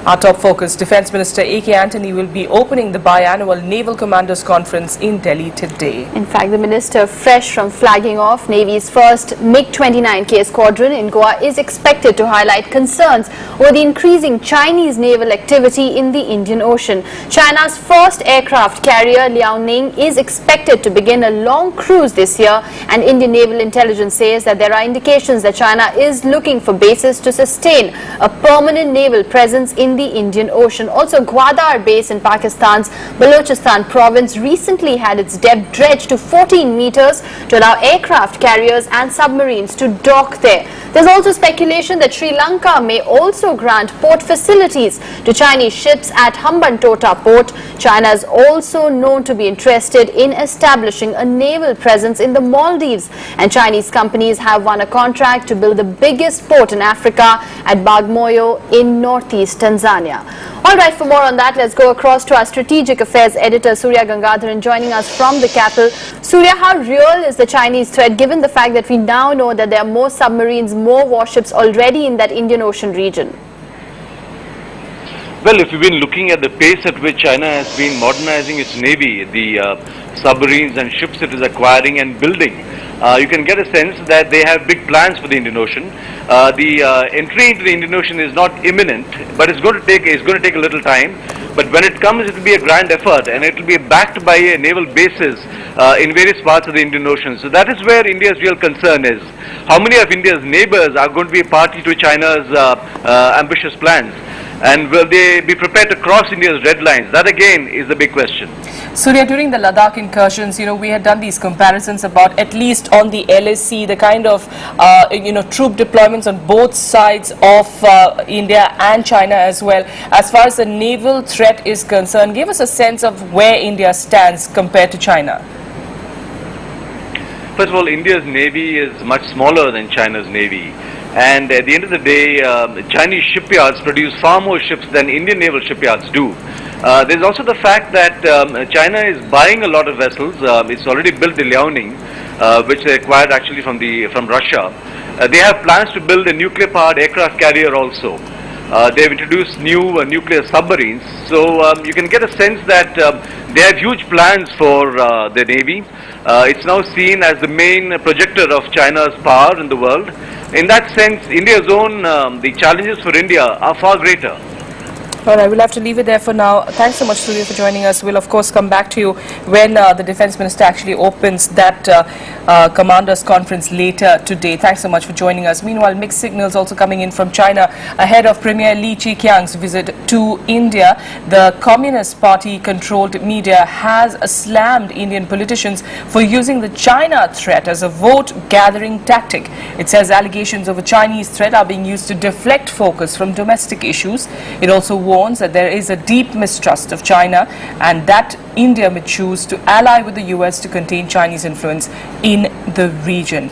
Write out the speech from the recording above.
Our top focus, Defence Minister A.K. Antony will be opening the biannual Naval Commanders Conference in Delhi today. In fact, the minister, fresh from flagging off Navy's first MiG-29K squadron in Goa, is expected to highlight concerns over the increasing Chinese naval activity in the Indian Ocean. China's first aircraft carrier, Liaoning, is expected to begin a long cruise this year, and Indian naval intelligence says that there are indications that China is looking for bases to sustain a permanent naval presence in the Indian Ocean. Also, Gwadar base in Pakistan's Balochistan province recently had its depth dredged to 14 meters to allow aircraft carriers and submarines to dock there. There's also speculation that Sri Lanka may also grant port facilities to Chinese ships at Hambantota port. China is also known to be interested in establishing a naval presence in the Maldives, and Chinese companies have won a contract to build the biggest port in Africa at Bagamoyo in northeast Tanzania. Alright, for more on that, let's go across to our Strategic Affairs editor Surya Gangadharan joining us from the capital. Surya, how real is the Chinese threat given the fact that we now know that there are more submarines, more warships already in that Indian Ocean region? Well, if you've been looking at the pace at which China has been modernizing its navy, the submarines and ships it is acquiring and building, you can get a sense that they have big plans for the Indian Ocean. The entry into the Indian Ocean is not imminent, but it's going to take a little time. But when it comes, it will be a grand effort, and it will be backed by naval bases in various parts of the Indian Ocean. So that is where India's real concern is. How many of India's neighbors are going to be a party to China's ambitious plans? And will they be prepared to cross India's red lines? That again is the big question. Surya, during the Ladakh incursions, we had done these comparisons about, at least on the LAC, the kind of, troop deployments on both sides of India and China as well. As far as the naval threat is concerned, give us a sense of where India stands compared to China. First of all, India's navy is much smaller than China's navy. And at the end of the day, Chinese shipyards produce far more ships than Indian naval shipyards do. There's also the fact that China is buying a lot of vessels. It's already built the Liaoning, which they acquired actually from Russia. They have plans to build a nuclear-powered aircraft carrier also. They've introduced new nuclear submarines. So you can get a sense that they have huge plans for their navy. It's now seen as the main projector of China's power in the world. In that sense, India's own, the challenges for India are far greater. All right, we'll have to leave it there for now. Thanks so much, Surya, for joining us. We'll, of course, come back to you when the Defence Minister actually opens that Commanders Conference later today. Thanks so much for joining us. Meanwhile, mixed signals also coming in from China ahead of Premier Li Keqiang's visit to India. The Communist Party-controlled media has slammed Indian politicians for using the China threat as a vote-gathering tactic. It says allegations of a Chinese threat are being used to deflect focus from domestic issues. It also warns that there is a deep mistrust of China and that India may choose to ally with the US to contain Chinese influence in the region.